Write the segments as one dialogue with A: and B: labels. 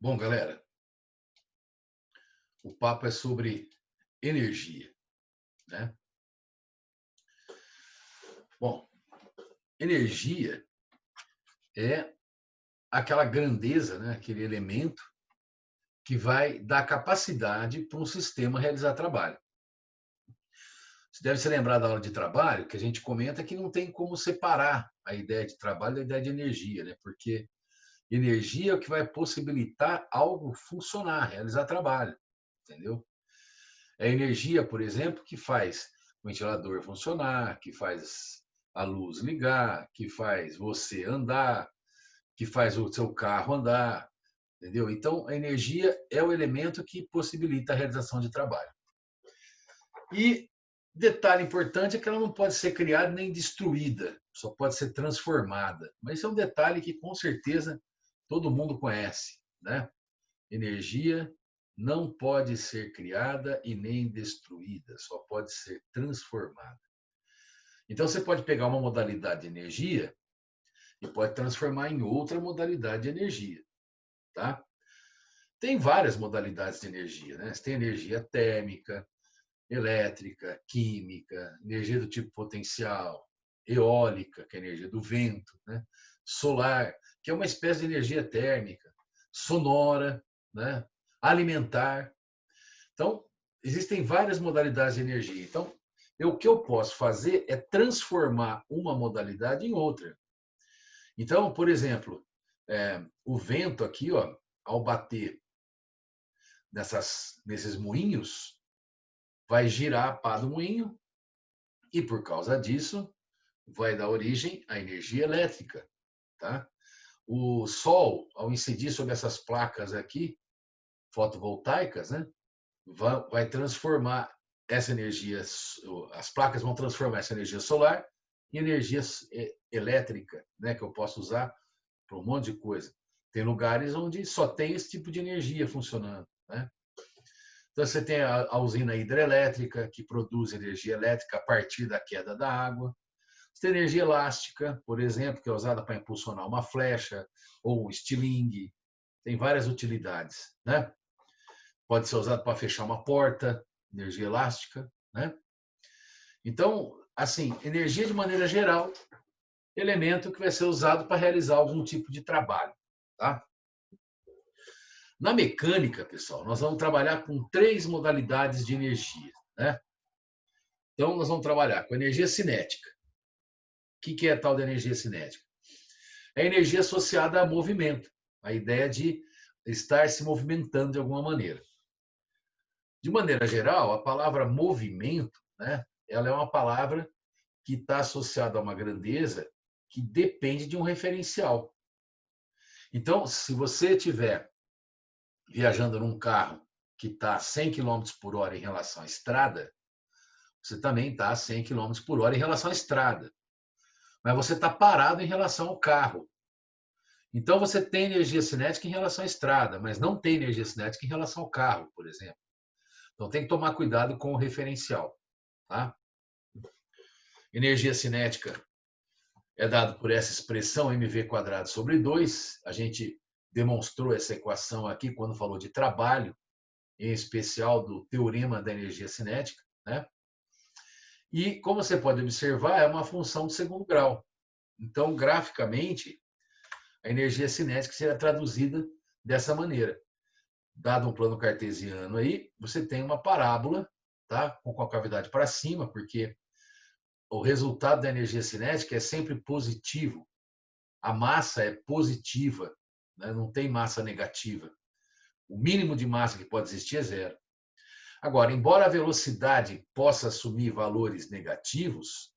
A: Bom, galera, o papo é sobre energia, né? Bom, energia é aquela grandeza, né? Aquele elemento que vai dar capacidade para um sistema realizar trabalho. Você deve se lembrar da aula de trabalho, que a gente comenta que não tem como separar a ideia de trabalho da ideia de energia, né? Porque energia é o que vai possibilitar algo funcionar, realizar trabalho, entendeu? É a energia, por exemplo, que faz o ventilador funcionar, que faz a luz ligar, que faz você andar, que faz o seu carro andar, entendeu? Então, a energia é o elemento que possibilita a realização de trabalho. E detalhe importante é que ela não pode ser criada nem destruída, só pode ser transformada. Mas isso é um detalhe que com certeza todo mundo conhece, né? Energia não pode ser criada e nem destruída, só pode ser transformada. Então você pode pegar uma modalidade de energia e pode transformar em outra modalidade de energia, tá? Tem várias modalidades de energia, né? Você tem energia térmica, elétrica, química, energia do tipo potencial, eólica, que é a energia do vento, né? Solar, que é uma espécie de energia térmica, sonora, né? Alimentar. Então, existem várias modalidades de energia. Então, o que eu posso fazer é transformar uma modalidade em outra. Então, por exemplo, o vento aqui, ó, ao bater nesses moinhos, vai girar a pá do moinho e, por causa disso, vai dar origem à energia elétrica. Tá? O sol, ao incidir sobre essas placas aqui, fotovoltaicas, né, vai transformar essa energia, as placas vão transformar essa energia solar em energia elétrica, né, que eu posso usar para um monte de coisa. Tem lugares onde só tem esse tipo de energia funcionando, né? Então você tem a usina hidrelétrica que produz energia elétrica a partir da queda da água. Você tem energia elástica, por exemplo, que é usada para impulsionar uma flecha ou um estilingue. Tem várias utilidades, né? Pode ser usado para fechar uma porta, energia elástica, né? Então, assim, energia de maneira geral, elemento que vai ser usado para realizar algum tipo de trabalho, tá? Na mecânica, pessoal, nós vamos trabalhar com três modalidades de energia, né? Então, nós vamos trabalhar com energia cinética. O que é a tal da energia cinética? É a energia associada a movimento, a ideia de estar se movimentando de alguma maneira. De maneira geral, a palavra movimento, né, ela é uma palavra que está associada a uma grandeza que depende de um referencial. Então, se você estiver viajando num carro que está a 100 km por hora em relação à estrada, você também está a 100 km por hora em relação à estrada. Mas você está parado em relação ao carro. Então, você tem energia cinética em relação à estrada, mas não tem energia cinética em relação ao carro, por exemplo. Então, tem que tomar cuidado com o referencial. Tá? Energia cinética é dado por essa expressão mv²/2. A gente demonstrou essa equação aqui quando falou de trabalho, em especial do teorema da energia cinética, né? E, como você pode observar, é uma função de segundo grau. Então, graficamente, a energia cinética será traduzida dessa maneira. Dado um plano cartesiano aí, você tem uma parábola, tá? Com a cavidade para cima, porque o resultado da energia cinética é sempre positivo. A massa é positiva, né? Não tem massa negativa. O mínimo de massa que pode existir é zero. Agora, embora a velocidade possa assumir valores negativos,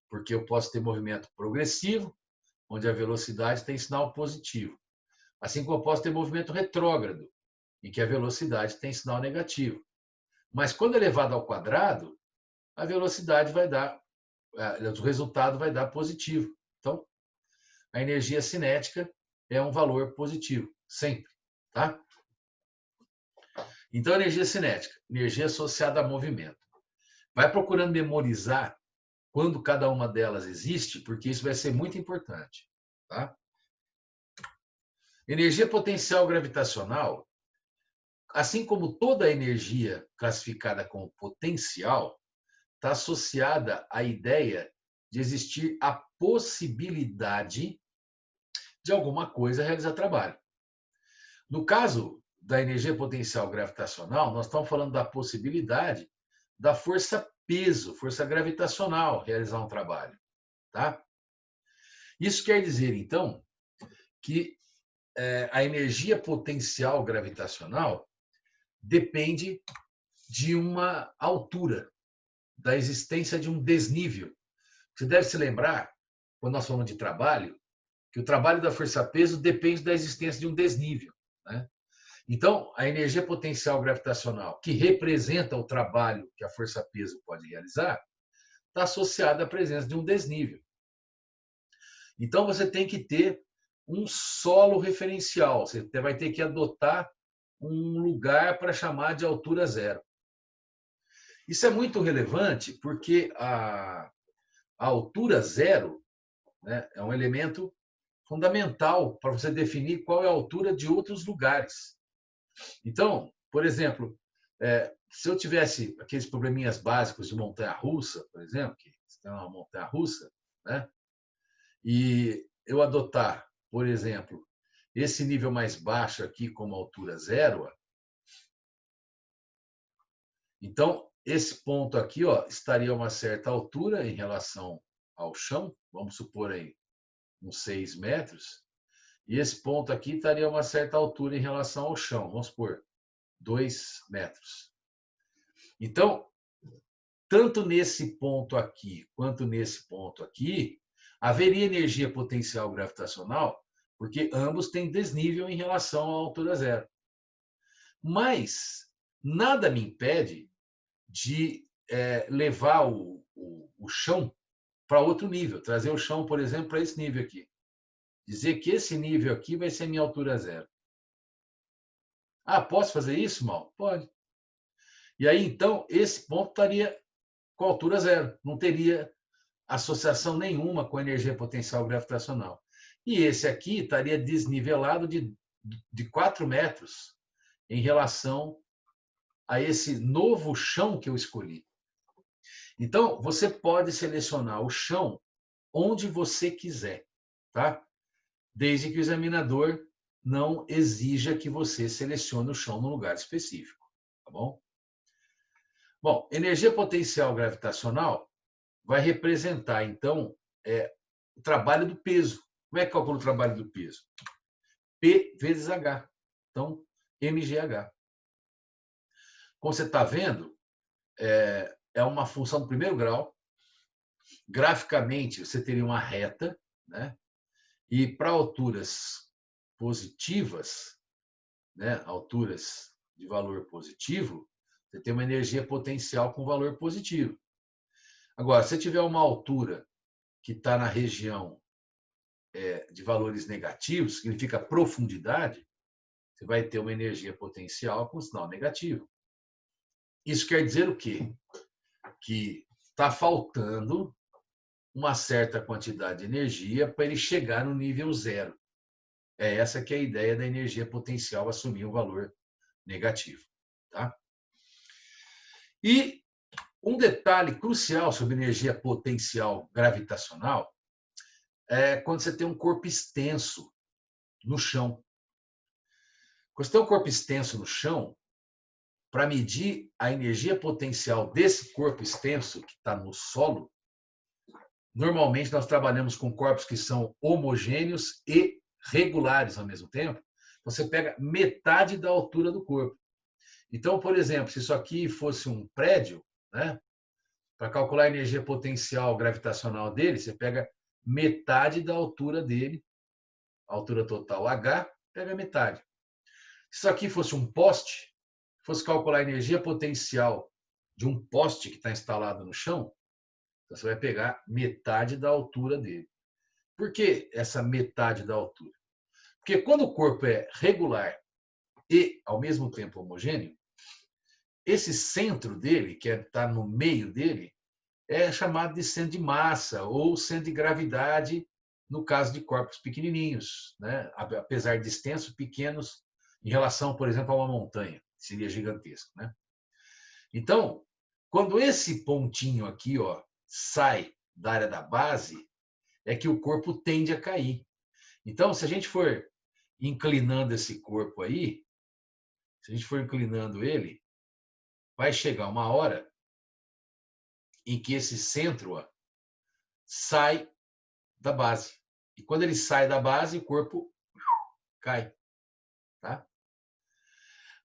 A: porque eu posso ter movimento progressivo, onde a velocidade tem sinal positivo. Assim como eu posso ter movimento retrógrado, em que a velocidade tem sinal negativo. Mas quando elevado ao quadrado, a velocidade vai dar, o resultado vai dar positivo. Então, a energia cinética é um valor positivo, sempre. Tá? Então, energia cinética, energia associada a movimento. Vai procurando memorizar quando cada uma delas existe, porque isso vai ser muito importante. Tá? Energia potencial gravitacional, assim como toda energia classificada como potencial, está associada à ideia de existir a possibilidade de alguma coisa realizar trabalho. No caso da energia potencial gravitacional, nós estamos falando da possibilidade da força-peso, força gravitacional, realizar um trabalho. Tá? Isso quer dizer, então, que a energia potencial gravitacional depende de uma altura, da existência de um desnível. Você deve se lembrar, quando nós falamos de trabalho, que o trabalho da força-peso depende da existência de um desnível. Né? Então, a energia potencial gravitacional, que representa o trabalho que a força-peso pode realizar, está associada à presença de um desnível. Então, você tem que ter um solo referencial, você vai ter que adotar um lugar para chamar de altura zero. Isso é muito relevante porque a altura zero, né, é um elemento fundamental para você definir qual é a altura de outros lugares. Então, por exemplo, se eu tivesse aqueles probleminhas básicos de montanha-russa, por exemplo, que tem uma montanha-russa, né, e eu adotar, por exemplo, esse nível mais baixo aqui como altura zero, então esse ponto aqui, ó, estaria a uma certa altura em relação ao chão, vamos supor aí uns 6 metros, e esse ponto aqui estaria a uma certa altura em relação ao chão, vamos supor 2 metros. Então, tanto nesse ponto aqui quanto nesse ponto aqui, haveria energia potencial gravitacional, porque ambos têm desnível em relação à altura zero. Mas nada me impede de levar o chão para outro nível, trazer o chão, por exemplo, para esse nível aqui. Dizer que esse nível aqui vai ser minha altura zero. Ah, posso fazer isso, Mal? Pode. E aí, então, esse ponto estaria com altura zero, não teria associação nenhuma com a energia potencial gravitacional. E esse aqui estaria desnivelado de 4 metros em relação a esse novo chão que eu escolhi. Então, você pode selecionar o chão onde você quiser, tá? Desde que o examinador não exija que você selecione o chão num lugar específico, tá bom? Bom, energia potencial gravitacional vai representar, então, o trabalho do peso. Como é que calcula o trabalho do peso? P vezes H. Então, mgh. Como você está vendo, é uma função do primeiro grau. Graficamente, você teria uma reta, né? E para alturas positivas, né? Alturas de valor positivo, você tem uma energia potencial com valor positivo. Agora, se tiver uma altura que está na região de valores negativos, significa profundidade, você vai ter uma energia potencial com sinal negativo. Isso quer dizer o quê? Que está faltando uma certa quantidade de energia para ele chegar no nível zero. É essa que é a ideia da energia potencial assumir um valor negativo. Tá? E um detalhe crucial sobre energia potencial gravitacional é quando você tem um corpo extenso no chão. Quando você tem um corpo extenso no chão, para medir a energia potencial desse corpo extenso que está no solo, normalmente nós trabalhamos com corpos que são homogêneos e regulares ao mesmo tempo. Você pega metade da altura do corpo. Então, por exemplo, se isso aqui fosse um prédio, né, para calcular a energia potencial gravitacional dele, você pega metade da altura dele, a altura total H, pega metade. Se isso aqui fosse um poste, fosse calcular a energia potencial de um poste que está instalado no chão, então você vai pegar metade da altura dele. Por que essa metade da altura? Porque quando o corpo é regular e, ao mesmo tempo, homogêneo, esse centro dele, que está no meio dele, é chamado de centro de massa ou centro de gravidade no caso de corpos pequenininhos, né? Apesar de extensos, pequenos, em relação, por exemplo, a uma montanha, seria gigantesco, né? Então, quando esse pontinho aqui, ó, sai da área da base, é que o corpo tende a cair. Então, se a gente for inclinando esse corpo aí, se a gente for inclinando ele, vai chegar uma hora em que esse centro, ó, sai da base. E quando ele sai da base, o corpo cai, tá?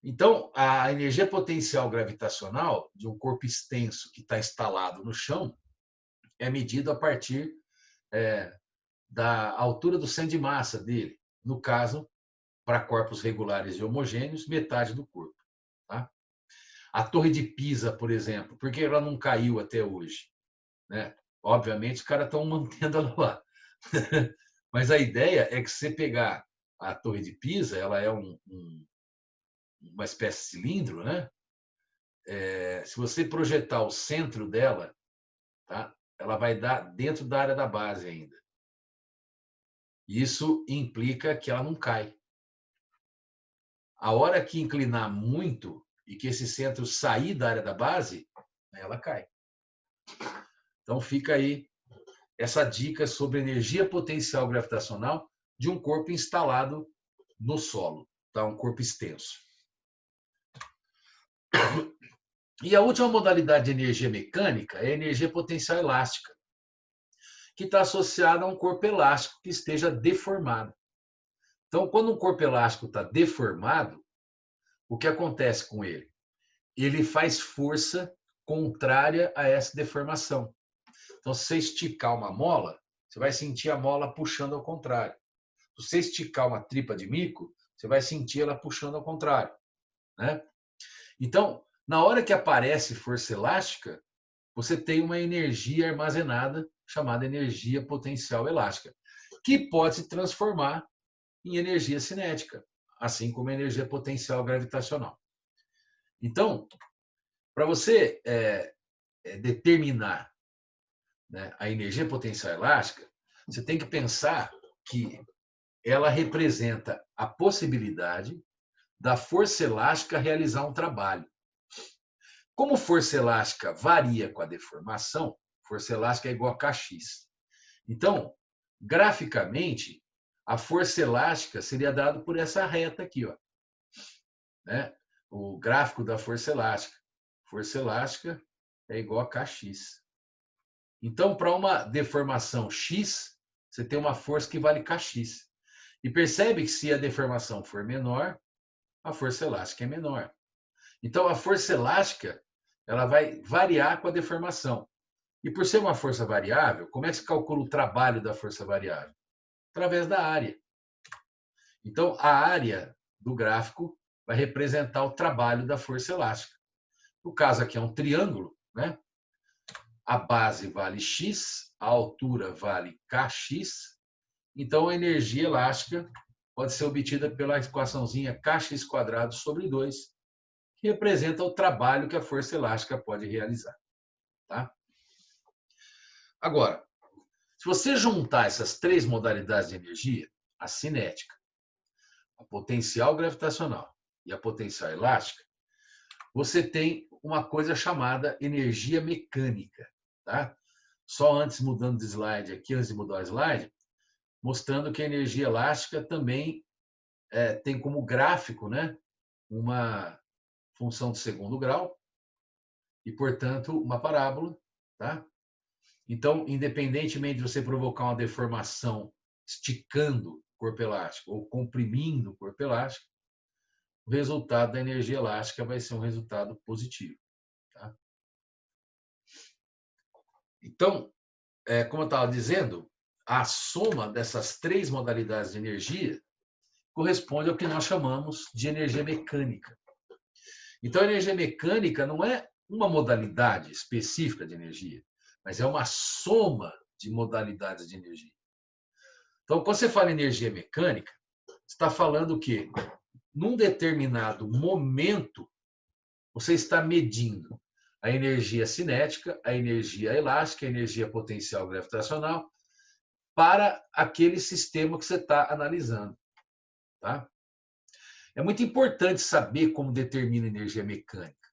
A: Então, a energia potencial gravitacional de um corpo extenso que está instalado no chão é medida a partir da altura do centro de massa dele. No caso, para corpos regulares e homogêneos, metade do corpo. Tá? A Torre de Pisa, por exemplo, por que ela não caiu até hoje? Né? Obviamente, os caras estão mantendo ela lá. Mas a ideia é que se você pegar a Torre de Pisa, ela é uma espécie de cilindro, né? Se você projetar o centro dela, tá? Ela vai dar dentro da área da base ainda. Isso implica que ela não cai. A hora que inclinar muito e que esse centro sair da área da base, ela cai. Então fica aí essa dica sobre energia potencial gravitacional de um corpo instalado no solo, tá? Um corpo extenso. E a última modalidade de energia mecânica é a energia potencial elástica, que está associada a um corpo elástico que esteja deformado. Então, quando um corpo elástico está deformado, o que acontece com ele? Ele faz força contrária a essa deformação. Então, se você esticar uma mola, você vai sentir a mola puxando ao contrário. Se você esticar uma tripa de mico, você vai sentir ela puxando ao contrário, né? Então, na hora que aparece força elástica, você tem uma energia armazenada chamada energia potencial elástica, que pode se transformar em energia cinética, assim como a energia potencial gravitacional. Então, para você determinar, né, a energia potencial elástica, você tem que pensar que ela representa a possibilidade da força elástica realizar um trabalho. Como força elástica varia com a deformação, força elástica é igual a Kx. Então, graficamente, a força elástica seria dada por essa reta aqui, ó, né? O gráfico da força elástica. Força elástica é igual a Kx. Então, para uma deformação x, você tem uma força que vale Kx. E percebe que se a deformação for menor, a força elástica é menor. Então, a força elástica ela vai variar com a deformação. E por ser uma força variável, como é que se calcula o trabalho da força variável? Através da área. Então, a área do gráfico vai representar o trabalho da força elástica. No caso aqui é um triângulo, né? A base vale x, a altura vale kx. Então, a energia elástica pode ser obtida pela equaçãozinha kx² sobre 2, que representa o trabalho que a força elástica pode realizar. Tá? Agora, se você juntar essas três modalidades de energia, a cinética, a potencial gravitacional e a potencial elástica, você tem uma coisa chamada energia mecânica. Tá? Só antes, mudando de slide aqui, antes de mudar o slide, mostrando que a energia elástica também tem como gráfico, né, uma função de segundo grau e, portanto, uma parábola. Tá? Então, independentemente de você provocar uma deformação esticando o corpo elástico ou comprimindo o corpo elástico, o resultado da energia elástica vai ser um resultado positivo. Tá? Então, como eu estava dizendo, a soma dessas três modalidades de energia corresponde ao que nós chamamos de energia mecânica. Então, a energia mecânica não é uma modalidade específica de energia, mas é uma soma de modalidades de energia. Então, quando você fala em energia mecânica, você está falando o quê? Num determinado momento, você está medindo a energia cinética, a energia elástica, a energia potencial gravitacional, para aquele sistema que você está analisando. Tá? É muito importante saber como determina a energia mecânica.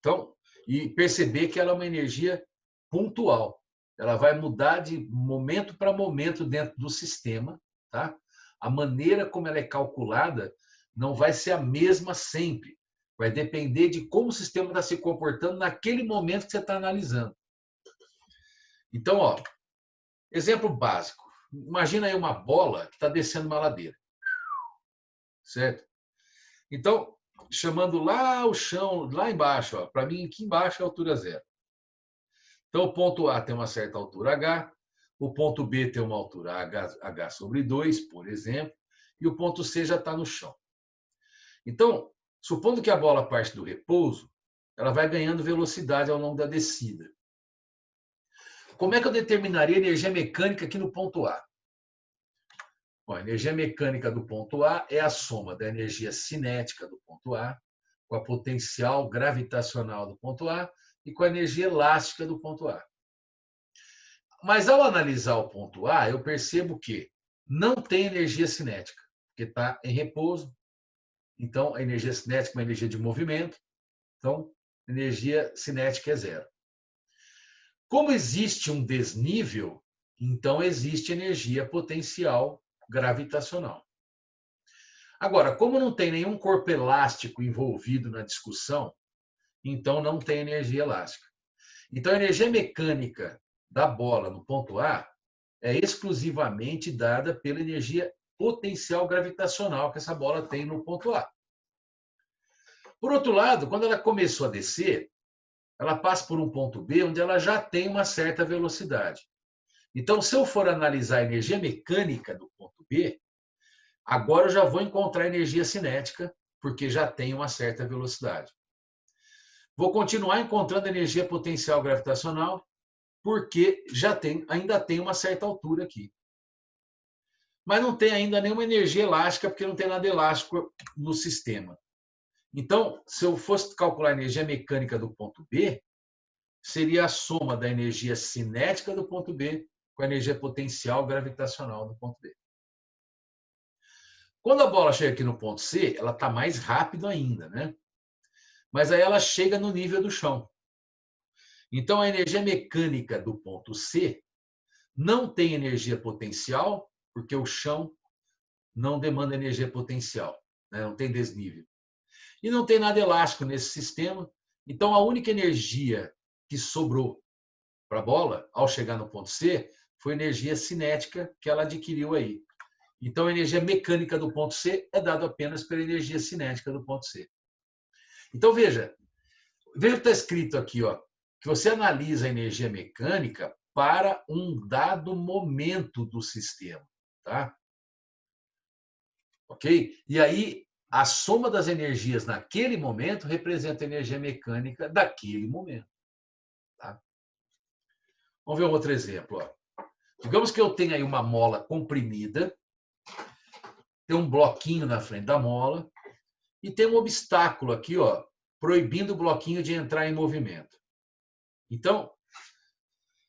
A: Então, e perceber que ela é uma energia pontual. Ela vai mudar de momento para momento dentro do sistema. Tá? A maneira como ela é calculada não vai ser a mesma sempre. Vai depender de como o sistema está se comportando naquele momento que você está analisando. Então, ó, exemplo básico. Imagina aí uma bola que está descendo uma ladeira. Certo? Então, chamando lá o chão, lá embaixo, para mim, aqui embaixo é altura zero. Então, o ponto A tem uma certa altura H, o ponto B tem uma altura H sobre 2, por exemplo, e o ponto C já está no chão. Então, supondo que a bola parte do repouso, ela vai ganhando velocidade ao longo da descida. Como é que eu determinaria a energia mecânica aqui no ponto A? Bom, a energia mecânica do ponto A é a soma da energia cinética do ponto A com a potencial gravitacional do ponto A e com a energia elástica do ponto A. Mas ao analisar o ponto A, eu percebo que não tem energia cinética, porque está em repouso. Então, a energia cinética é uma energia de movimento. Então, a energia cinética é zero. Como existe um desnível, então existe energia potencial gravitacional. Agora, como não tem nenhum corpo elástico envolvido na discussão, então não tem energia elástica. Então, a energia mecânica da bola no ponto A é exclusivamente dada pela energia potencial gravitacional que essa bola tem no ponto A. Por outro lado, quando ela começou a descer, ela passa por um ponto B, onde ela já tem uma certa velocidade. Então, se eu for analisar a energia mecânica do ponto B, agora eu já vou encontrar energia cinética, porque já tem uma certa velocidade. Vou continuar encontrando energia potencial gravitacional, porque ainda tem uma certa altura aqui. Mas não tem ainda nenhuma energia elástica, porque não tem nada elástico no sistema. Então, se eu fosse calcular a energia mecânica do ponto B, seria a soma da energia cinética do ponto B com a energia potencial gravitacional do ponto B. Quando a bola chega aqui no ponto C, ela está mais rápido ainda, né? Mas aí ela chega no nível do chão. Então, a energia mecânica do ponto C não tem energia potencial, porque o chão não demanda energia potencial, né? Não tem desnível. E não tem nada elástico nesse sistema. Então, a única energia que sobrou para a bola, ao chegar no ponto C, foi energia cinética que ela adquiriu aí. Então, a energia mecânica do ponto C é dada apenas pela energia cinética do ponto C. Então, veja o que está escrito aqui, ó, que você analisa a energia mecânica para um dado momento do sistema. Tá? Ok? E aí, a soma das energias naquele momento representa a energia mecânica daquele momento. Tá? Vamos ver um outro exemplo. Ó. Digamos que eu tenho aí uma mola comprimida, tem um bloquinho na frente da mola e tem um obstáculo aqui, ó, proibindo o bloquinho de entrar em movimento. Então,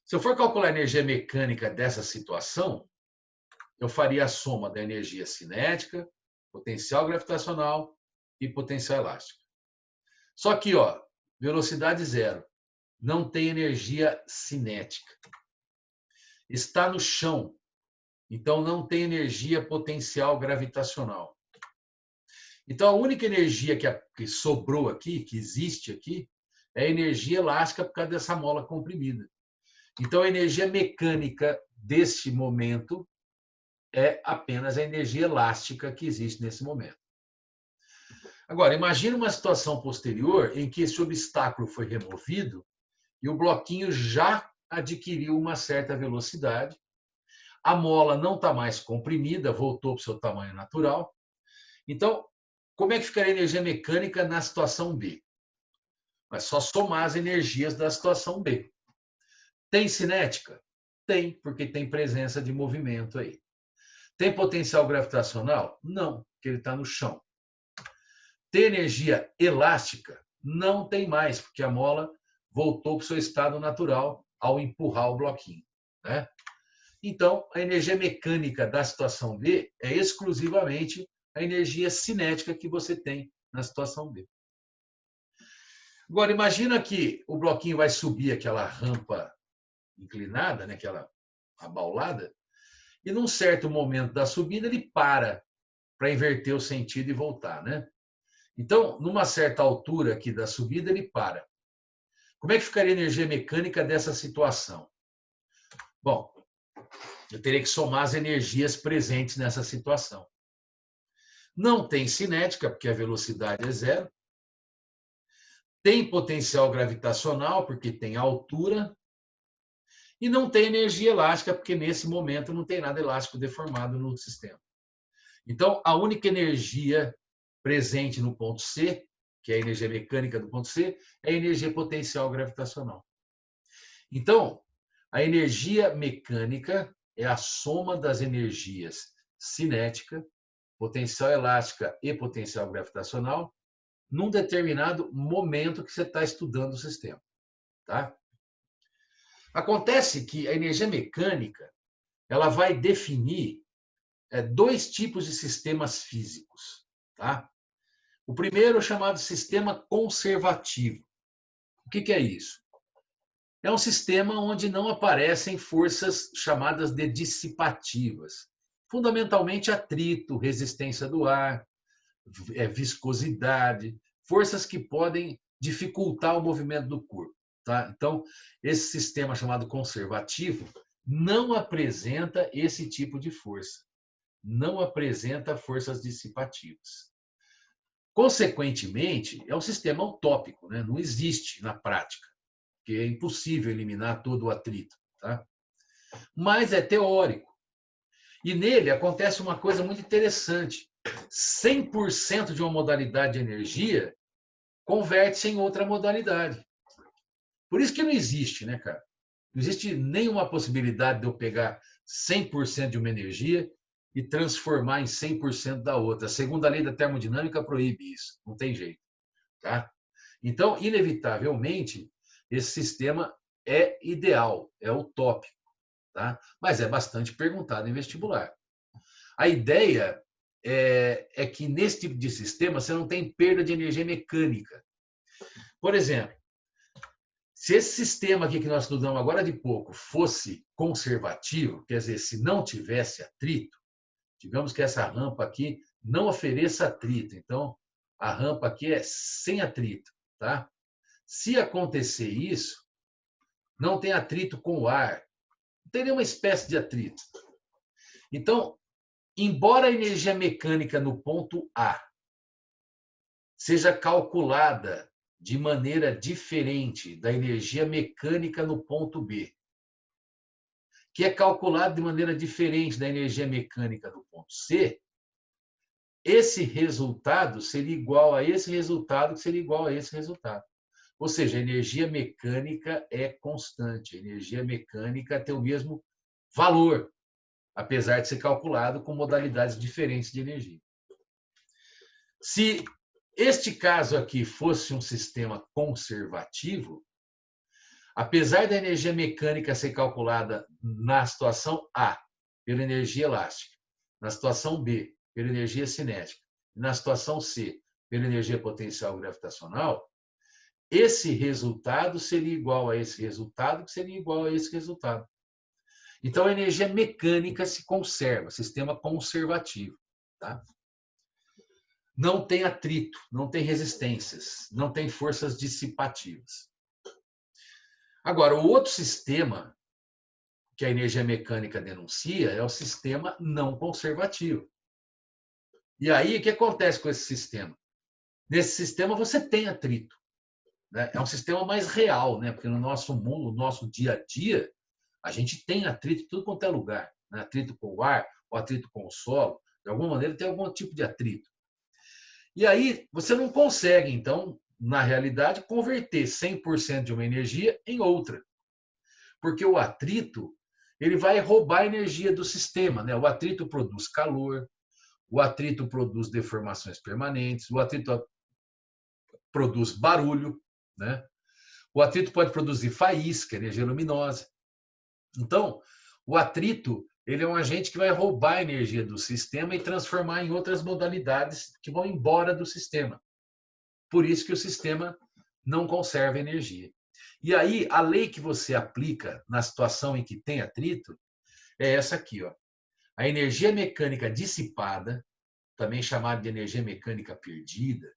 A: se eu for calcular a energia mecânica dessa situação, eu faria a soma da energia cinética, potencial gravitacional e potencial elástico. Só que, ó, velocidade zero, não tem energia cinética. Está no chão, então não tem energia potencial gravitacional. Então, a única energia que sobrou aqui, que existe aqui, é a energia elástica por causa dessa mola comprimida. Então, a energia mecânica deste momento é apenas a energia elástica que existe nesse momento. Agora, imagine uma situação posterior em que esse obstáculo foi removido e o bloquinho já adquiriu uma certa velocidade, a mola não está mais comprimida, voltou para o seu tamanho natural. Então, como é que ficaria a energia mecânica na situação B? É só somar as energias da situação B. Tem cinética? Tem, porque tem presença de movimento aí. Tem potencial gravitacional? Não, porque ele está no chão. Tem energia elástica? Não tem mais, porque a mola voltou para o seu estado natural ao empurrar o bloquinho. Né? Então, a energia mecânica da situação B é exclusivamente a energia cinética que você tem na situação B. Agora, imagina que o bloquinho vai subir aquela rampa inclinada, né, aquela abaulada, e num certo momento da subida ele para inverter o sentido e voltar, né? Então, numa certa altura aqui da subida, ele para. Como é que ficaria a energia mecânica dessa situação? Bom, eu teria que somar as energias presentes nessa situação. Não tem cinética, porque a velocidade é zero. Tem potencial gravitacional, porque tem altura. E não tem energia elástica, porque nesse momento não tem nada elástico deformado no sistema. Então, a única energia presente no ponto C, que é a energia mecânica do ponto C, é a energia potencial gravitacional. Então, a energia mecânica é a soma das energias cinética, potencial elástica e potencial gravitacional num determinado momento que você está estudando o sistema. Tá? Acontece que a energia mecânica ela vai definir dois tipos de sistemas físicos. Tá? O primeiro é chamado sistema conservativo. O que é isso? É um sistema onde não aparecem forças chamadas de dissipativas. Fundamentalmente atrito, resistência do ar, viscosidade, forças que podem dificultar o movimento do corpo. Tá? Então, esse sistema chamado conservativo não apresenta esse tipo de força. Não apresenta forças dissipativas. Consequentemente, é um sistema utópico, né? Não existe na prática, porque é impossível eliminar todo o atrito. Tá? Mas é teórico. E nele acontece uma coisa muito interessante. 100% de uma modalidade de energia converte-se em outra modalidade. Por isso que não existe, né, cara? Não existe nenhuma possibilidade de eu pegar 100% de uma energia e transformar em 100% da outra. A segunda lei da termodinâmica proíbe isso. Não tem jeito. Tá? Então, inevitavelmente, esse sistema é ideal, é utópico. Tá? Mas é bastante perguntado em vestibular. A ideia é que nesse tipo de sistema você não tem perda de energia mecânica. Por exemplo, se esse sistema aqui que nós estudamos agora de pouco fosse conservativo, quer dizer, se não tivesse atrito, digamos que essa rampa aqui não ofereça atrito, então a rampa aqui é sem atrito, tá? Se acontecer isso, não tem atrito com o ar, não tem nenhuma espécie de atrito. Então, embora a energia mecânica no ponto A seja calculada de maneira diferente da energia mecânica no ponto B, que é calculada de maneira diferente da energia mecânica do ponto C, esse resultado seria igual a esse resultado, que seria igual a esse resultado. Ou seja, a energia mecânica é constante, a energia mecânica tem o mesmo valor, apesar de ser calculado com modalidades diferentes de energia. Se este caso aqui fosse um sistema conservativo, apesar da energia mecânica ser calculada na situação A, pela energia elástica, na situação B, pela energia cinética, e na situação C, pela energia potencial gravitacional, esse resultado seria igual a esse resultado, que seria igual a esse resultado. Então, a energia mecânica se conserva, sistema conservativo. Tá? Não tem atrito, não tem resistências, não tem forças dissipativas. Agora, o outro sistema que a energia mecânica denuncia é o sistema não conservativo. E aí, o que acontece com esse sistema? Nesse sistema, você tem atrito. Né? É um sistema mais real, né? Porque no nosso mundo, no nosso dia a dia, a gente tem atrito em tudo quanto é lugar. Né? Atrito com o ar, ou atrito com o solo. De alguma maneira, tem algum tipo de atrito. E aí, você não consegue, então, na realidade, converter 100% de uma energia em outra. Porque o atrito ele vai roubar a energia do sistema. Né? O atrito produz calor, o atrito produz deformações permanentes, o atrito produz barulho, né? O atrito pode produzir faísca, energia luminosa. Então, O atrito, ele é um agente que vai roubar a energia do sistema e transformar em outras modalidades que vão embora do sistema. Por isso que o sistema não conserva energia. E aí, a lei que você aplica na situação em que tem atrito é essa aqui, ó. A energia mecânica dissipada, também chamada de energia mecânica perdida,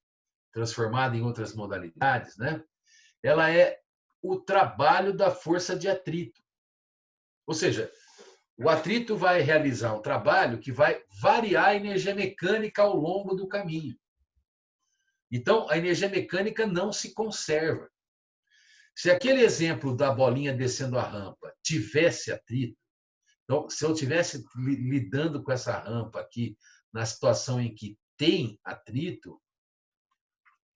A: transformada em outras modalidades, né? Ela é o trabalho da força de atrito. Ou seja, o atrito vai realizar um trabalho que vai variar a energia mecânica ao longo do caminho. Então, a energia mecânica não se conserva. Se aquele exemplo da bolinha descendo a rampa tivesse atrito, então, se eu estivesse lidando com essa rampa aqui, na situação em que tem atrito,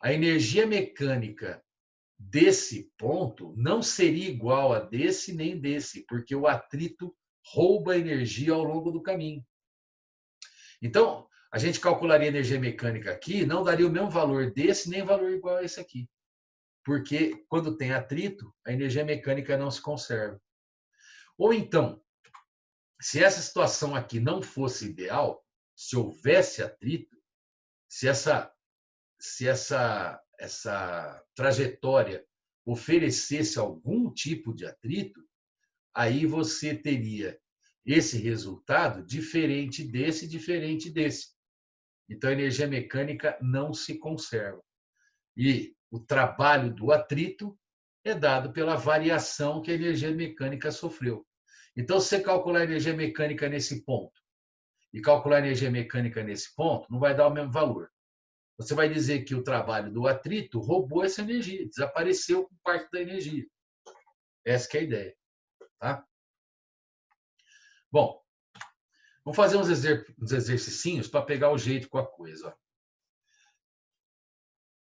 A: a energia mecânica desse ponto não seria igual a desse nem desse, porque o atrito rouba energia ao longo do caminho. Então, a gente calcularia a energia mecânica aqui, não daria o mesmo valor desse, nem valor igual a esse aqui. Porque quando tem atrito, a energia mecânica não se conserva. Ou então, se essa situação aqui não fosse ideal, se houvesse atrito, se essa trajetória oferecesse algum tipo de atrito, aí você teria esse resultado diferente desse. Então, a energia mecânica não se conserva. E o trabalho do atrito é dado pela variação que a energia mecânica sofreu. Então, se você calcular a energia mecânica nesse ponto e calcular a energia mecânica nesse ponto, não vai dar o mesmo valor. Você vai dizer que o trabalho do atrito roubou essa energia, desapareceu com parte da energia. Essa que é a ideia. Tá? Bom, vamos fazer uns exercicinhos para pegar o jeito com a coisa. Ó.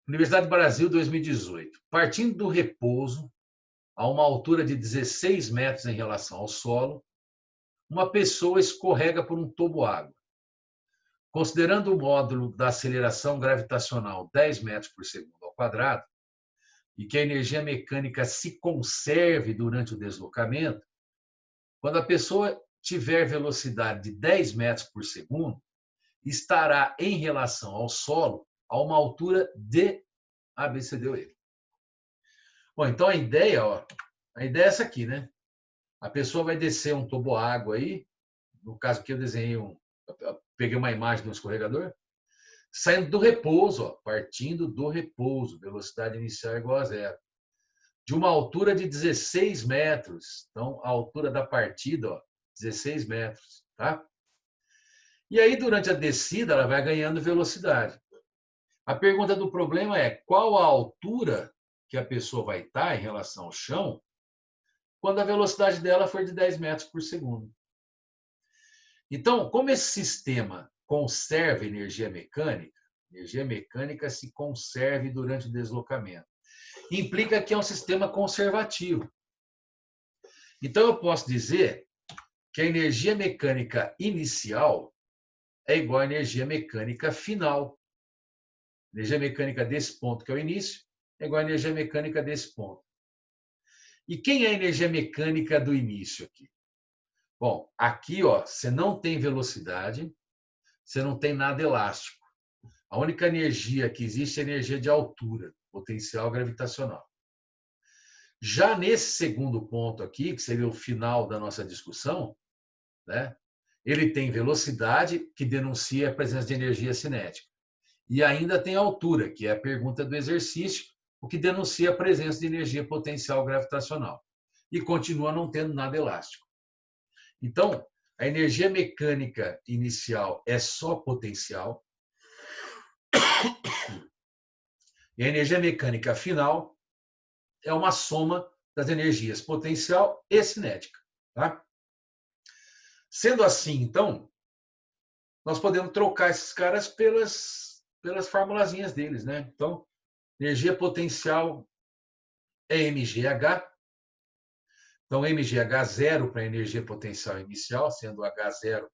A: Universidade do Brasil, 2018. Partindo do repouso, a uma altura de 16 metros em relação ao solo, uma pessoa escorrega por um toboágua. Considerando o módulo da aceleração gravitacional 10 metros por segundo ao quadrado, e que a energia mecânica se conserve durante o deslocamento, quando a pessoa tiver velocidade de 10 metros por segundo, estará em relação ao solo a uma altura de ABCDE. Bom, então a ideia é essa aqui, né? A pessoa vai descer um toboágua aí, no caso aqui eu desenhei peguei uma imagem de um escorregador, saindo do repouso, ó, partindo do repouso, velocidade inicial igual a zero, de uma altura de 16 metros. Então, a altura da partida, ó, 16 metros, tá? E aí, durante a descida, ela vai ganhando velocidade. A pergunta do problema é qual a altura que a pessoa vai estar em relação ao chão quando a velocidade dela for de 10 metros por segundo. Então, como esse sistema conserva energia mecânica se conserve durante o deslocamento. Implica que é um sistema conservativo. Então, eu posso dizer que a energia mecânica inicial é igual à energia mecânica final. A energia mecânica desse ponto, que é o início, é igual à energia mecânica desse ponto. E quem é a energia mecânica do início aqui? Bom, aqui ó, você não tem velocidade, você não tem nada elástico. A única energia que existe é a energia de altura, potencial gravitacional. Já nesse segundo ponto aqui, que seria o final da nossa discussão, né, ele tem velocidade, que denuncia a presença de energia cinética. E ainda tem altura, que é a pergunta do exercício, o que denuncia a presença de energia potencial gravitacional. E continua não tendo nada elástico. Então, a energia mecânica inicial é só potencial. E a energia mecânica final é uma soma das energias potencial e cinética. Tá? Sendo assim, então, nós podemos trocar esses caras pelas formulazinhas deles. Né? Então, energia potencial é mgh. Então, mgh0 para a energia potencial inicial, sendo h0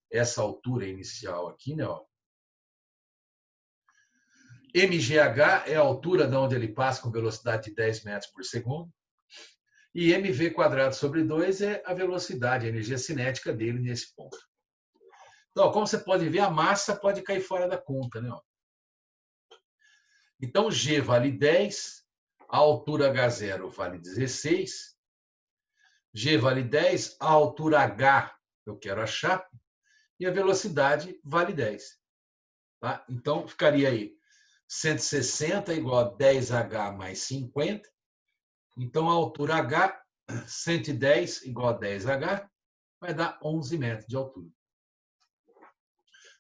A: essa altura inicial aqui, né? Ó. mgh é a altura de onde ele passa com velocidade de 10 metros por segundo. E mv² sobre 2 é a velocidade, a energia cinética dele nesse ponto. Então, como você pode ver, a massa pode cair fora da conta, né? Então, G vale 10, a altura H0 vale 16, G vale 10, a altura H eu quero achar, e a velocidade vale 10. Tá? Então, ficaria aí 160 igual a 10H mais 50. Então, a altura H, 110 igual a 10H, vai dar 11 metros de altura.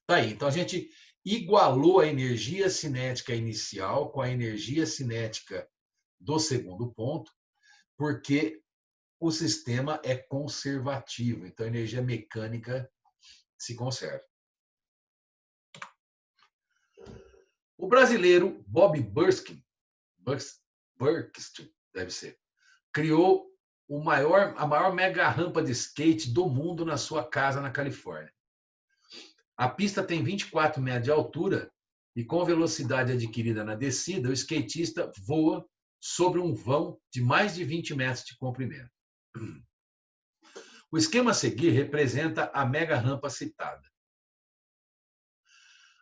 A: Tá aí. Então, a gente igualou a energia cinética inicial com a energia cinética do segundo ponto, porque o sistema é conservativo. Então, a energia mecânica se conserva. O brasileiro Bob Burskin, deve ser, criou a maior mega rampa de skate do mundo na sua casa na Califórnia. A pista tem 24 metros de altura e, com velocidade adquirida na descida, o skatista voa sobre um vão de mais de 20 metros de comprimento. O esquema a seguir representa a mega rampa citada.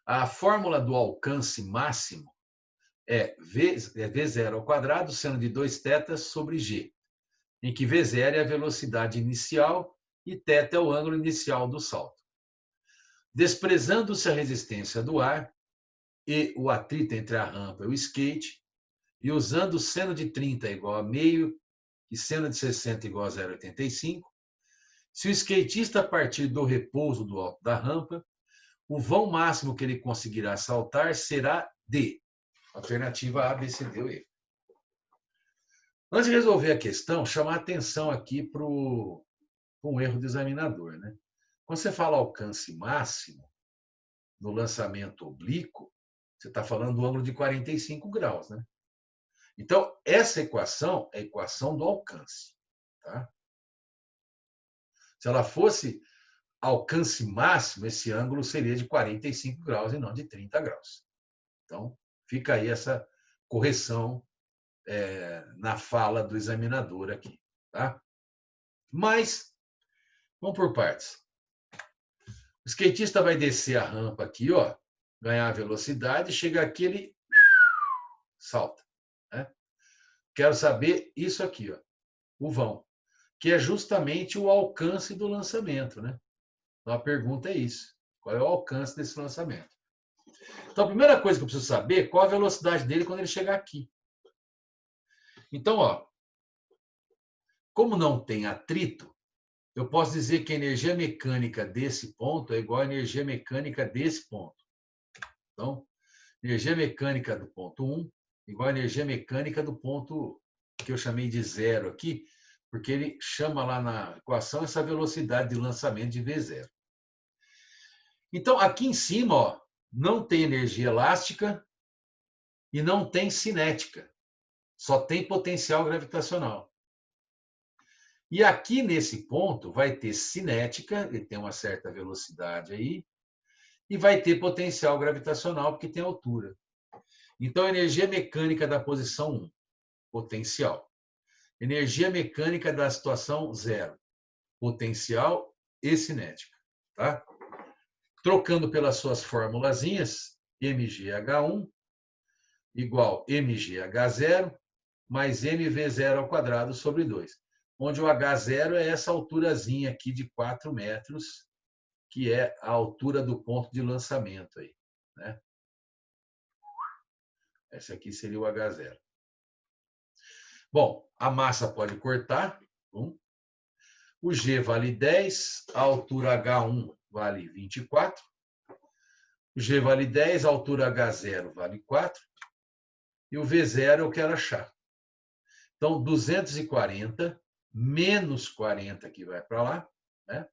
A: A fórmula do alcance máximo é V0², seno de 2θ sobre G, em que V0 é a velocidade inicial e θ é o ângulo inicial do salto. Desprezando-se a resistência do ar e o atrito entre a rampa e o skate, e usando seno de 30 igual a meio e seno de 60 igual a 0,85, se o skatista partir do repouso do alto da rampa, o vão máximo que ele conseguirá saltar será D. Alternativa A, B, C, D ou E. Antes de resolver a questão, chamar atenção aqui para um erro do examinador. Né? Quando você fala alcance máximo, no lançamento oblíquo, você está falando do ângulo de 45 graus. Né? Então, essa equação é a equação do alcance. Tá? Se ela fosse alcance máximo, esse ângulo seria de 45 graus e não de 30 graus. Então, fica aí essa correção na fala do examinador aqui. Tá? Mas, vamos por partes. O skatista vai descer a rampa aqui, ó, ganhar velocidade, chega aqui, ele salta. Né? Quero saber isso aqui, ó, o vão, que é justamente o alcance do lançamento. Né? Então, a pergunta é isso. Qual é o alcance desse lançamento? Então, a primeira coisa que eu preciso saber é qual a velocidade dele quando ele chegar aqui. Então, ó, como não tem atrito, eu posso dizer que a energia mecânica desse ponto é igual à energia mecânica desse ponto. Então, energia mecânica do ponto 1 igual à energia mecânica do ponto que eu chamei de 0 aqui, porque ele chama lá na equação essa velocidade de lançamento de V0. Então, aqui em cima, ó, não tem energia elástica e não tem cinética. Só tem potencial gravitacional. E aqui nesse ponto vai ter cinética, ele tem uma certa velocidade aí, e vai ter potencial gravitacional, porque tem altura. Então, energia mecânica da posição 1, potencial. Energia mecânica da situação 0, potencial e cinética. Tá? Trocando pelas suas formulazinhas, mgh1 igual mgh0 mais mv0² sobre 2, onde o H0 é essa alturazinha aqui de 4 metros, que é a altura do ponto de lançamento aí. Né? Esse aqui seria o H0. Bom, a massa pode cortar. O G vale 10, a altura H1 vale 24. O G vale 10, a altura H0 vale 4. E o V0 eu quero achar. Então, 240 menos 40 que vai para lá, né,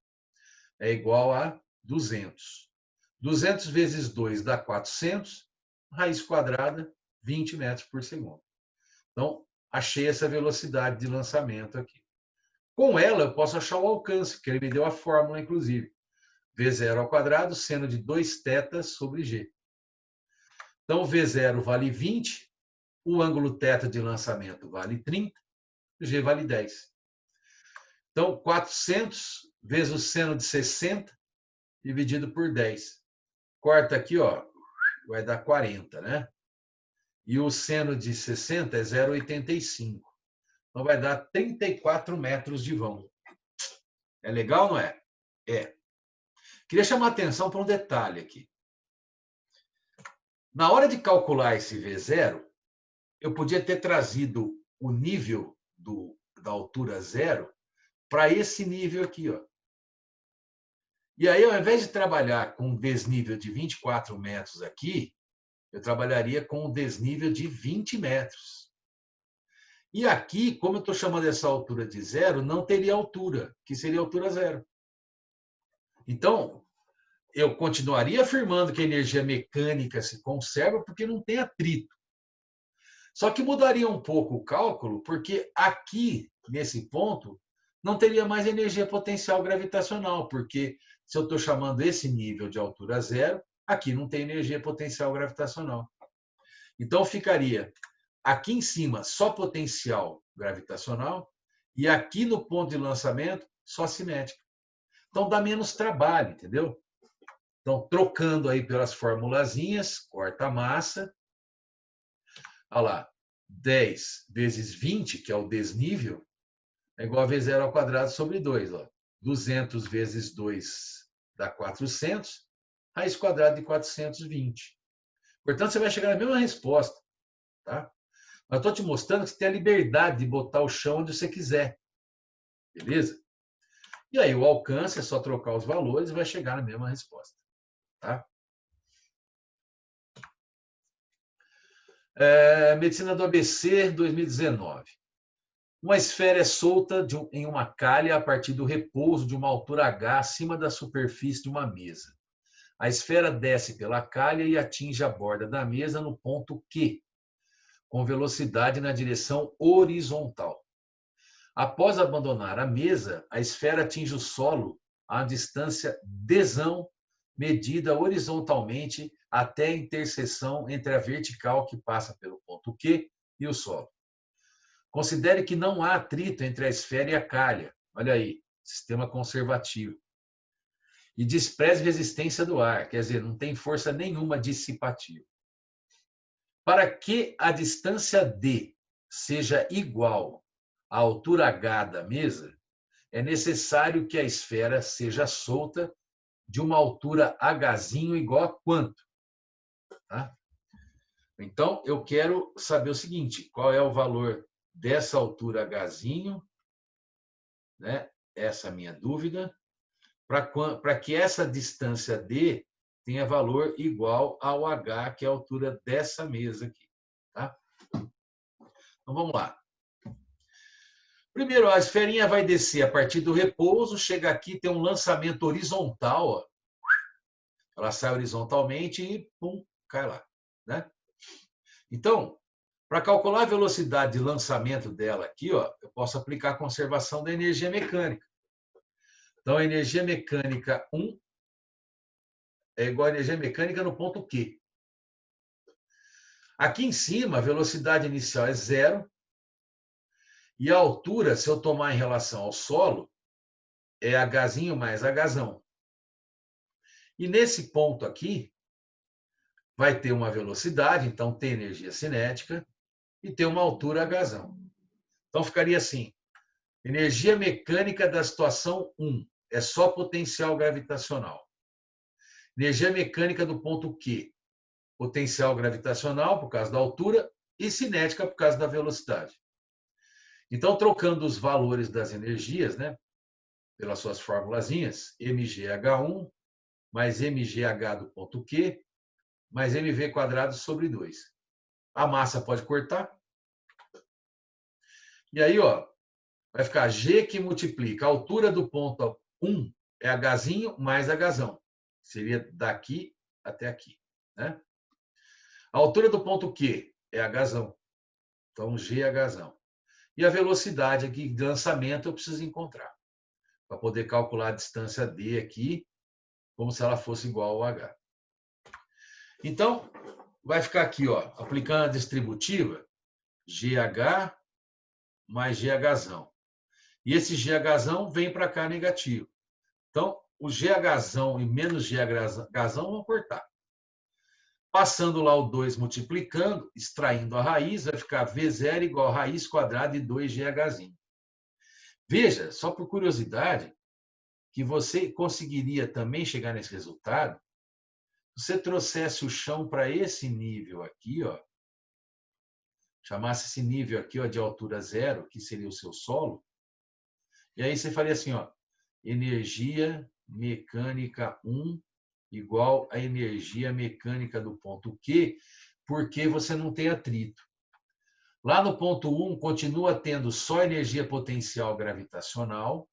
A: é igual a 200. 200 vezes 2 dá 400, raiz quadrada, 20 metros por segundo. Então, achei essa velocidade de lançamento aqui. Com ela, eu posso achar o alcance, porque ele me deu a fórmula, inclusive. V0², seno de 2θ sobre G. Então, V0 vale 20, o ângulo θ de lançamento vale 30, G vale 10. Então, 400 vezes o seno de 60 dividido por 10. Corta aqui, ó, vai dar 40, né? E o seno de 60 é 0,85. Então, vai dar 34 metros de vão. É legal, não é? É. Queria chamar a atenção para um detalhe aqui. Na hora de calcular esse V0, eu podia ter trazido o nível da altura zero para esse nível aqui, ó. E aí, ao invés de trabalhar com um desnível de 24 metros aqui, eu trabalharia com um desnível de 20 metros. E aqui, como eu estou chamando essa altura de zero, não teria altura, que seria altura zero. Então, eu continuaria afirmando que a energia mecânica se conserva porque não tem atrito. Só que mudaria um pouco o cálculo, porque aqui, nesse ponto, não teria mais energia potencial gravitacional, porque se eu estou chamando esse nível de altura zero, aqui não tem energia potencial gravitacional. Então, ficaria aqui em cima só potencial gravitacional e aqui no ponto de lançamento só cinética. Então, dá menos trabalho, entendeu? Então, trocando aí pelas formulazinhas, corta a massa. Olha lá, 10 vezes 20, que é o desnível, é igual a V0 ao quadrado sobre 2. Ó. 200 vezes 2 dá 400, raiz quadrada de 420. Portanto, você vai chegar na mesma resposta. Tá? Mas estou te mostrando que você tem a liberdade de botar o chão onde você quiser. Beleza? E aí o alcance é só trocar os valores e vai chegar na mesma resposta. Tá? Medicina do ABC 2019. Uma esfera é solta em uma calha a partir do repouso de uma altura h acima da superfície de uma mesa. A esfera desce pela calha e atinge a borda da mesa no ponto Q, com velocidade na direção horizontal. Após abandonar a mesa, a esfera atinge o solo a distância dzão, medida horizontalmente até a interseção entre a vertical que passa pelo ponto Q e o solo. Considere que não há atrito entre a esfera e a calha. Olha aí, sistema conservativo. E despreze resistência do ar, quer dizer, não tem força nenhuma dissipativa. Para que a distância D seja igual à altura h da mesa, é necessário que a esfera seja solta de uma altura h igual a quanto? Tá? Então, eu quero saber o seguinte, qual é o valor dessa altura h, né? Essa é a minha dúvida, para que essa distância D tenha valor igual ao h, que é a altura dessa mesa aqui. Tá? Então, vamos lá. Primeiro, a esferinha vai descer a partir do repouso, chega aqui, tem um lançamento horizontal, ó. Ela sai horizontalmente e pum, cai lá. Né? Então, para calcular a velocidade de lançamento dela aqui, ó, eu posso aplicar a conservação da energia mecânica. Então, a energia mecânica 1 é igual a energia mecânica no ponto Q. Aqui em cima, a velocidade inicial é zero. E a altura, se eu tomar em relação ao solo, é h mais h. E nesse ponto aqui, vai ter uma velocidade, então tem energia cinética, e tem uma altura h. Então, ficaria assim, energia mecânica da situação 1 é só potencial gravitacional. Energia mecânica do ponto Q, potencial gravitacional por causa da altura e cinética por causa da velocidade. Então, trocando os valores das energias, né, pelas suas formulazinhas, mgh1 mais mgh do ponto Q mais mv quadrado sobre 2. A massa pode cortar. E aí, ó, vai ficar G que multiplica a altura do ponto 1 é h mais h. Seria daqui até aqui. Né? A altura do ponto Q é h. Então, GH. E a velocidade aqui de lançamento eu preciso encontrar. Para poder calcular a distância D aqui, como se ela fosse igual ao H. Então, vai ficar aqui, ó, aplicando a distributiva, GH mais GH. E esse GHzão vem para cá negativo. Então, o GHzão e menos GHzão vão cortar. Passando lá o 2 multiplicando, extraindo a raiz, vai ficar V0 igual a raiz quadrada de 2GHzinho. Veja, só por curiosidade, que você conseguiria também chegar nesse resultado se você trouxesse o chão para esse nível aqui, ó, chamasse esse nível aqui, ó, de altura 0, que seria o seu solo, e aí você faria assim, ó, energia mecânica 1 igual a energia mecânica do ponto Q, porque você não tem atrito. Lá no ponto 1, continua tendo só energia potencial gravitacional.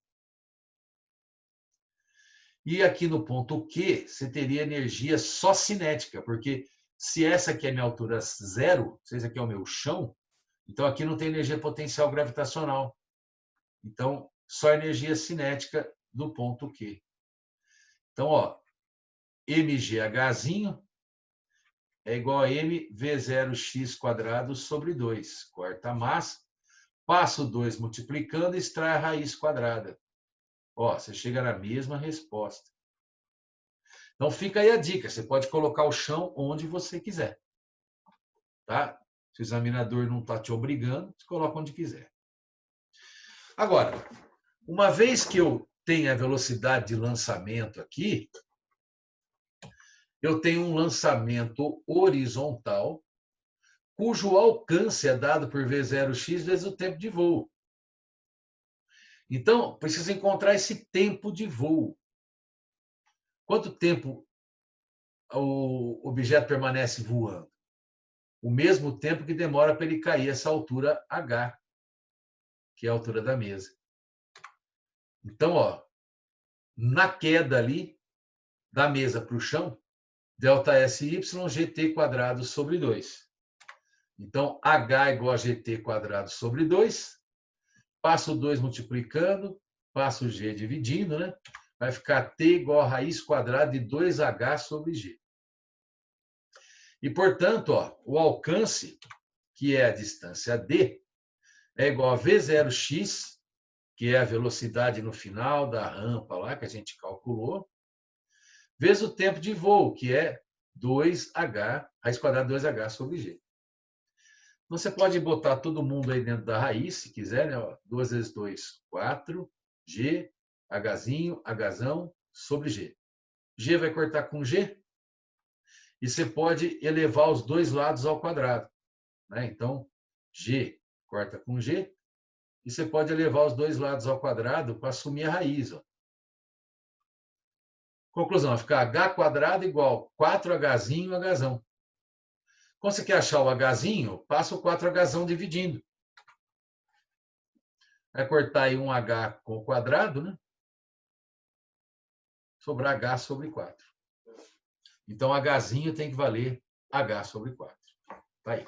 A: E aqui no ponto Q, você teria energia só cinética, porque se essa aqui é a minha altura 0, se esse aqui é o meu chão, então aqui não tem energia potencial gravitacional. Então, só energia cinética do ponto Q. Então, ó, mghzinho é igual a mv0x² sobre 2. Corta a massa, passa o 2 multiplicando e extrai a raiz quadrada. Ó, você chega na mesma resposta. Então, fica aí a dica. Você pode colocar o chão onde você quiser. Tá? Se o examinador não está te obrigando, você coloca onde quiser. Agora, uma vez que eu tenho a velocidade de lançamento aqui, eu tenho um lançamento horizontal, cujo alcance é dado por V0x vezes o tempo de voo. Então, precisa encontrar esse tempo de voo. Quanto tempo o objeto permanece voando? O mesmo tempo que demora para ele cair essa altura H, que é a altura da mesa. Então, ó, na queda ali, da mesa para o chão, ΔSY GT² sobre 2. Então, H igual a GT² sobre 2. Passa o 2 multiplicando, passa o G dividindo, né? Vai ficar T igual a raiz quadrada de 2H sobre G. E, portanto, ó, o alcance, que é a distância D, é igual a V0x, que é a velocidade no final da rampa lá, que a gente calculou, vezes o tempo de voo, que é 2H, raiz quadrada de 2H sobre G. Você pode botar todo mundo aí dentro da raiz, se quiser, né? 2 vezes 2, 4, G, Hzinho, Hzão, sobre G. G vai cortar com G, e você pode elevar os dois lados ao quadrado. Né? Então, G corta com G, e você pode elevar os dois lados ao quadrado para assumir a raiz. Ó. Conclusão, vai ficar H² igual 4Hzinho, Hzão. Quando você quer achar o Hzinho, passa o 4Hzão dividindo. Vai cortar aí um H com o quadrado, né? Sobrar H sobre 4. Então, Hzinho tem que valer H sobre 4. Tá aí.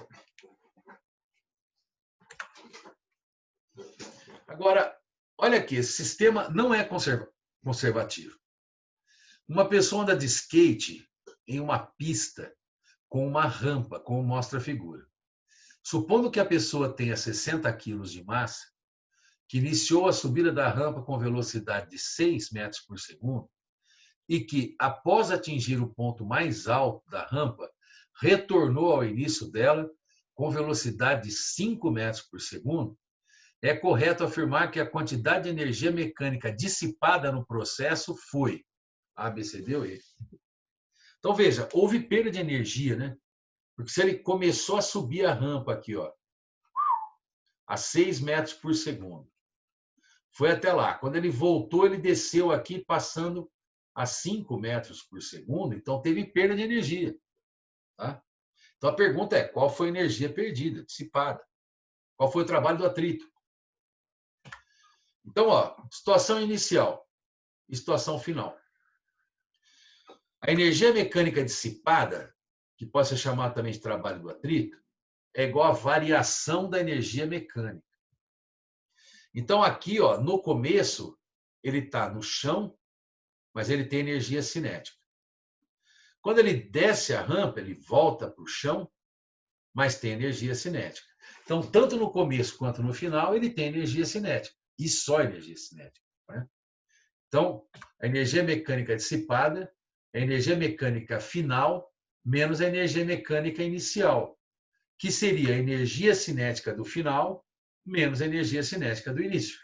A: Agora, olha aqui, esse sistema não é conservativo. Uma pessoa anda de skate em uma pista com uma rampa, como mostra a figura. Supondo que a pessoa tenha 60 quilos de massa, que iniciou a subida da rampa com velocidade de 6 metros por segundo e que, após atingir o ponto mais alto da rampa, retornou ao início dela com velocidade de 5 metros por segundo, é correto afirmar que a quantidade de energia mecânica dissipada no processo foi A, B, C, D ou E. Então, veja, houve perda de energia, né? Porque se ele começou a subir a rampa aqui, ó, a 6 metros por segundo, foi até lá. Quando ele voltou, ele desceu aqui passando a 5 metros por segundo, então teve perda de energia. Tá? Então, a pergunta é, qual foi a energia perdida, dissipada? Qual foi o trabalho do atrito? Então, ó, situação inicial e situação final. A energia mecânica dissipada, que pode ser chamada também de trabalho do atrito, é igual à variação da energia mecânica. Então, aqui, ó, no começo, ele está no chão, mas ele tem energia cinética. Quando ele desce a rampa, ele volta para o chão, mas tem energia cinética. Então, tanto no começo quanto no final, ele tem energia cinética. e só energia cinética, né? Então, a energia mecânica dissipada é a energia mecânica final menos a energia mecânica inicial, que seria a energia cinética do final menos a energia cinética do início.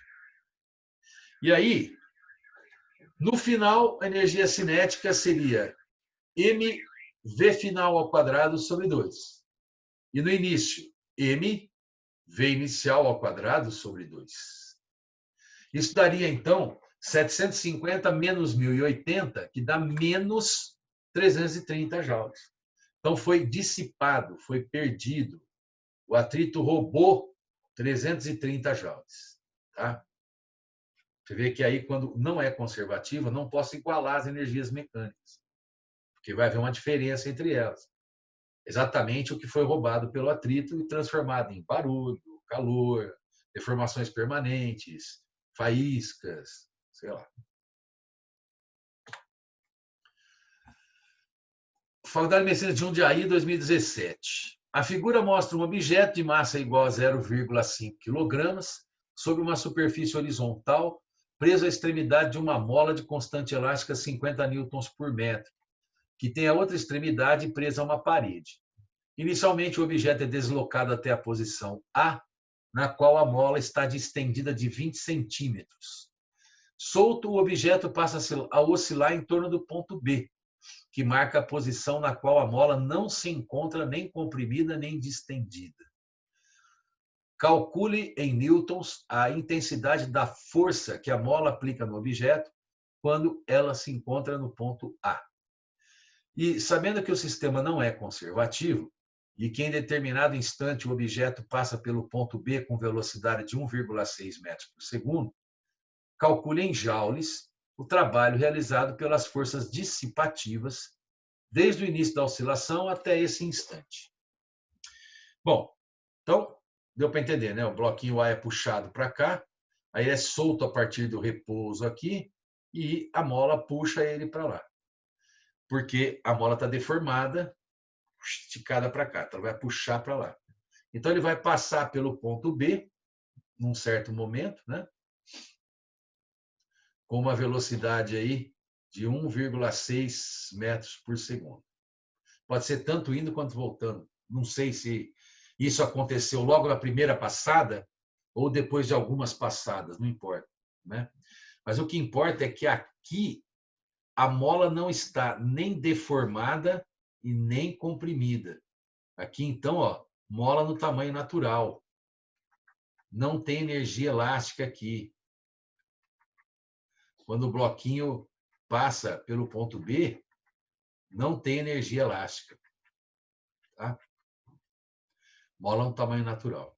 A: E aí, no final, a energia cinética seria mv final ao quadrado sobre 2. E no início, mv inicial ao quadrado sobre 2. Isso daria, então, 750 menos 1080, que dá menos 330 joules. Então, foi dissipado, foi perdido. O atrito roubou 330 joules. Tá? Você vê que aí, quando não é conservativa, não posso igualar as energias mecânicas, porque vai haver uma diferença entre elas. Exatamente o que foi roubado pelo atrito e transformado em barulho, calor, deformações permanentes, faíscas, sei lá. Faculdade de Medicina de Jundiaí, 2017. A figura mostra um objeto de massa igual a 0,5 kg sobre uma superfície horizontal preso à extremidade de uma mola de constante elástica 50 newtons por metro, que tem a outra extremidade presa a uma parede. Inicialmente, o objeto é deslocado até a posição A, na qual a mola está distendida de 20 centímetros. Solto, o objeto passa a oscilar em torno do ponto B, que marca a posição na qual a mola não se encontra nem comprimida nem distendida. Calcule em newtons a intensidade da força que a mola aplica no objeto quando ela se encontra no ponto A. E sabendo que o sistema não é conservativo e que em determinado instante o objeto passa pelo ponto B com velocidade de 1,6 metros por segundo, calcule em joules o trabalho realizado pelas forças dissipativas desde o início da oscilação até esse instante. Bom, então, deu para entender, né? O bloquinho A é puxado para cá, aí é solto a partir do repouso aqui, e a mola puxa ele para lá. Porque a mola está deformada, esticada para cá, então vai puxar para lá. Então, ele vai passar pelo ponto B, num certo momento, né? Com uma velocidade aí de 1,6 metros por segundo. Pode ser tanto indo quanto voltando. Não sei se isso aconteceu logo na primeira passada ou depois de algumas passadas, não importa, né? Mas o que importa é que aqui a mola não está nem deformada e nem comprimida. Aqui, então, ó, mola no tamanho natural. Não tem energia elástica aqui. Quando o bloquinho passa pelo ponto B, não tem energia elástica. Tá? Mola no tamanho natural.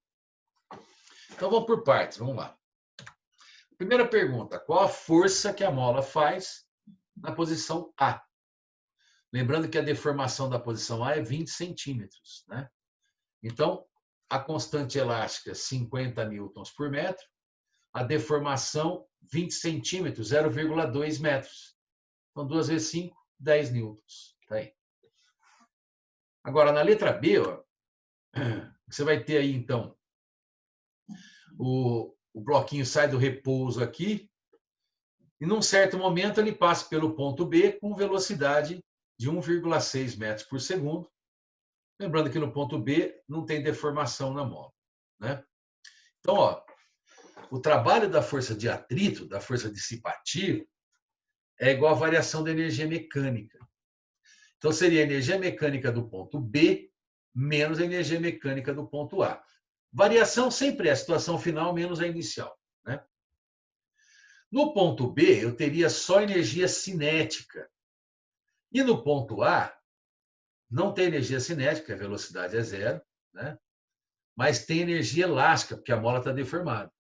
A: Então, vamos por partes, vamos lá. Primeira pergunta, qual a força que a mola faz na posição A? Lembrando que a deformação da posição A é 20 centímetros, né? Então, a constante elástica, 50 newtons por metro, a deformação, 20 centímetros, 0,2 metros. Então, 2 vezes 5, 10 newtons. Tá aí. Agora, na letra B, ó, você vai ter aí, então, o bloquinho sai do repouso aqui, e num certo momento ele passa pelo ponto B com velocidade de 1,6 metros por segundo. Lembrando que no ponto B não tem deformação na mola, né? Então, ó, o trabalho da força de atrito, da força dissipativa, é igual à variação da energia mecânica. Então, seria a energia mecânica do ponto B menos a energia mecânica do ponto A. Variação sempre é a situação final menos a inicial, né? No ponto B, eu teria só energia cinética. E no ponto A, não tem energia cinética, a velocidade é zero, né? Mas tem energia elástica, porque a mola está deformada.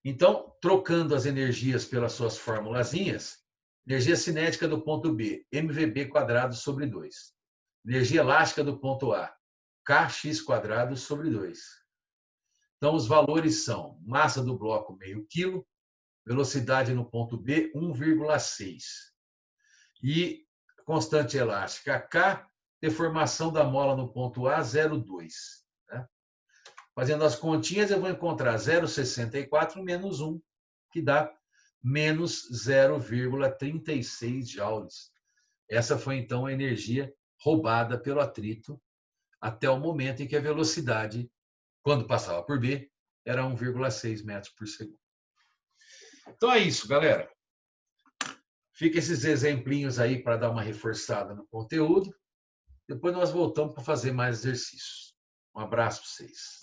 A: Então, trocando as energias pelas suas formulazinhas, energia cinética do ponto B, mvb quadrado sobre 2. Energia elástica do ponto A, kx quadrado sobre 2. Então, os valores são massa do bloco meio quilo, velocidade no ponto B 1,6. E constante elástica K, deformação da mola no ponto A 0,2. Né? Fazendo as continhas, eu vou encontrar 0,64 menos 1, que dá menos 0,36 joules. Essa foi, então, a energia roubada pelo atrito até o momento em que a velocidade, quando passava por B, era 1,6 metros por segundo. Então é isso, galera. Fica esses exemplinhos aí para dar uma reforçada no conteúdo. Depois nós voltamos para fazer mais exercícios. Um abraço para vocês.